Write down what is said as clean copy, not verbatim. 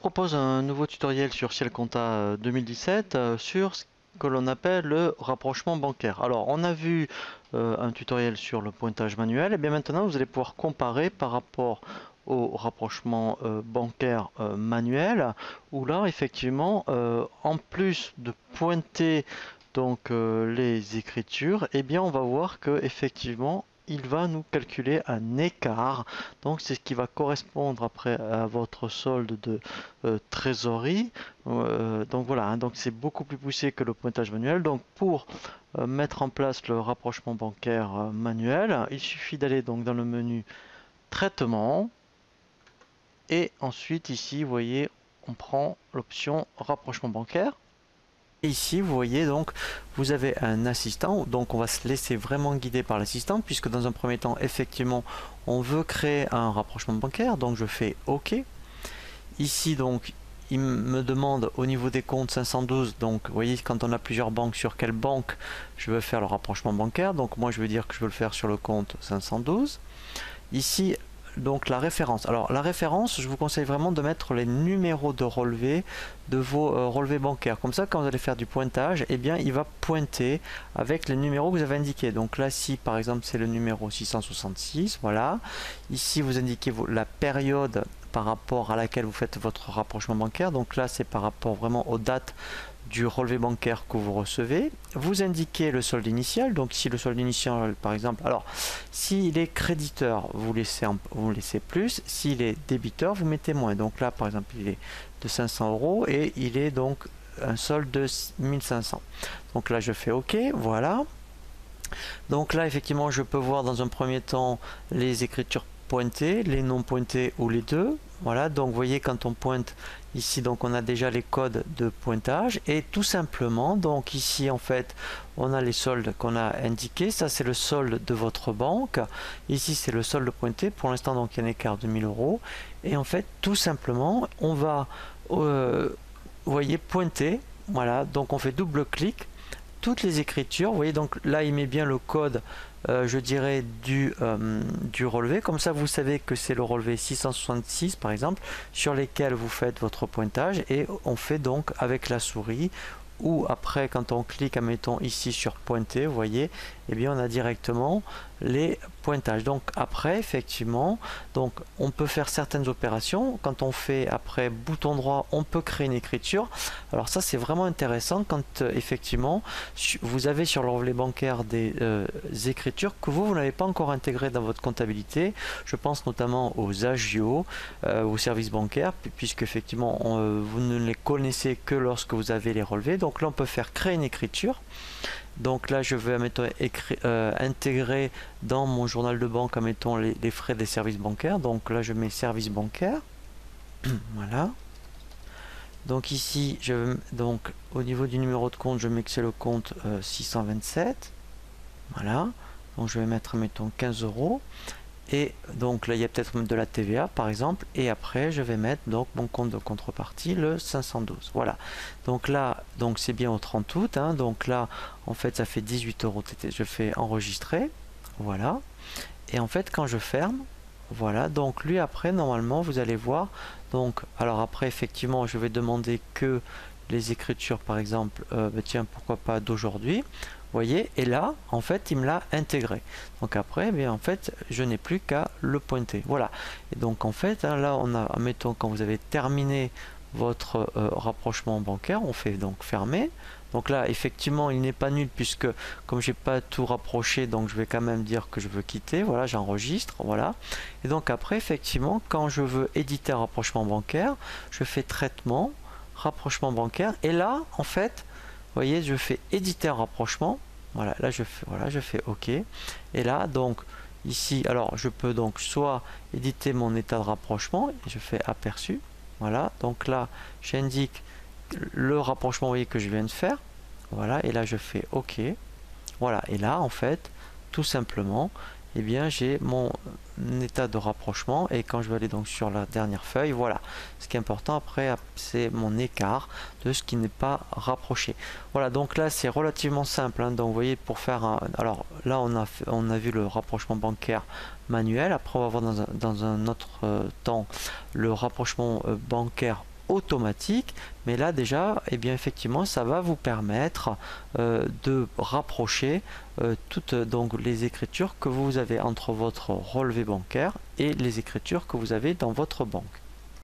propose un nouveau tutoriel sur Ciel Compta 2017 sur ce que l'on appelle le rapprochement bancaire. Alors, on a vu un tutoriel sur le pointage manuel, et bien maintenant vous allez pouvoir comparer par rapport au rapprochement bancaire manuel, où là effectivement, en plus de pointer donc les écritures, et bien on va voir que effectivement il va nous calculer un écart. Donc c'est ce qui va correspondre après à votre solde de trésorerie. Donc voilà, hein, donc c'est beaucoup plus poussé que le pointage manuel. Donc pour mettre en place le rapprochement bancaire manuel, il suffit d'aller donc dans le menu traitement et ensuite ici vous voyez on prend l'option rapprochement bancaire. Et ici, vous voyez donc, vous avez un assistant, donc on va se laisser vraiment guider par l'assistant, puisque dans un premier temps, effectivement, on veut créer un rapprochement bancaire, donc je fais OK. Ici, donc, il me demande au niveau des comptes 512, donc vous voyez, quand on a plusieurs banques, sur quelle banque je veux faire le rapprochement bancaire, donc moi je veux dire que je veux le faire sur le compte 512. Ici, donc la référence. Alors la référence, je vous conseille vraiment de mettre les numéros de relevé de vos relevés bancaires. Comme ça, quand vous allez faire du pointage, eh bien, il va pointer avec les numéros que vous avez indiqués. Donc là, si par exemple c'est le numéro 666, voilà. Ici, vous indiquez la période par rapport à laquelle vous faites votre rapprochement bancaire. Donc là, c'est par rapport vraiment aux dates du relevé bancaire que vous recevez. Vous indiquez le solde initial. Donc ici le solde initial par exemple, alors s'il est créditeur vous laissez plus, s'il est débiteur vous mettez moins. Donc là par exemple il est de 500 euros et il est donc un solde de 1500. Donc là je fais OK, voilà. Donc là effectivement je peux voir dans un premier temps les écritures pointées, les non pointées ou les deux. Voilà, donc vous voyez quand on pointe ici, donc on a déjà les codes de pointage et tout simplement, donc ici en fait on a les soldes qu'on a indiqués. Ça c'est le solde de votre banque, ici c'est le solde pointé. Pour l'instant donc il y a un écart de 1000 euros et en fait tout simplement on va vous voyez pointer. Voilà, donc on fait double clic toutes les écritures. Vous voyez donc là il met bien le code je dirais du relevé, comme ça vous savez que c'est le relevé 666 par exemple sur lesquels vous faites votre pointage et on fait donc avec la souris ou après quand on clique admettons ici sur pointer, vous voyez, et bien on a directement les pointages. Donc après effectivement donc on peut faire certaines opérations. Quand on fait après bouton droit on peut créer une écriture. Alors ça c'est vraiment intéressant quand effectivement vous avez sur le relevé bancaire des écritures que vous n'avez pas encore intégrées dans votre comptabilité. Je pense notamment aux agios, aux services bancaires, puisque effectivement vous ne les connaissez que lorsque vous avez les relevés. Donc là on peut faire créer une écriture. Donc là je vais intégrer dans mon journal de banque admettons les frais des services bancaires. Donc là je mets services bancaires. Voilà. Donc ici donc au niveau du numéro de compte je mets que c'est le compte 627. Voilà, donc je vais mettre mettons 15 euros et donc là il y a peut-être de la TVA par exemple et après je vais mettre donc mon compte de contrepartie le 512. Voilà, donc là donc c'est bien au 30 août hein, donc là en fait ça fait 18 euros. Je fais enregistrer, voilà, et en fait quand je ferme, voilà, donc lui après normalement vous allez voir, donc alors après effectivement je vais demander que les écritures par exemple tiens pourquoi pas d'aujourd'hui, voyez, et là en fait il me l'a intégré. Donc après eh bien en fait je n'ai plus qu'à le pointer. Voilà, et donc en fait hein, là on a, mettons quand vous avez terminé votre rapprochement bancaire, on fait donc fermer. Donc là effectivement il n'est pas nul puisque comme j'ai pas tout rapproché, donc je vais quand même dire que je veux quitter. Voilà, j'enregistre, voilà, et donc après effectivement quand je veux éditer un rapprochement bancaire, je fais traitement rapprochement bancaire et là en fait vous voyez je fais éditer un rapprochement. Voilà, là je fais OK et là donc ici alors je peux donc soit éditer mon état de rapprochement et je fais aperçu. Voilà, donc là j'indique le rapprochement, vous voyez, que je viens de faire. Voilà, et là je fais OK. Voilà, et là en fait tout simplement eh bien j'ai mon état de rapprochement et quand je vais aller donc sur la dernière feuille, voilà, ce qui est important après c'est mon écart de ce qui n'est pas rapproché. Voilà, donc là c'est relativement simple hein. Donc vous voyez pour faire un, alors là on a vu le rapprochement bancaire manuel. Après on va voir dans un autre temps le rapprochement bancaire automatique, mais là déjà, eh bien effectivement, ça va vous permettre de rapprocher toutes donc les écritures que vous avez entre votre relevé bancaire et les écritures que vous avez dans votre banque.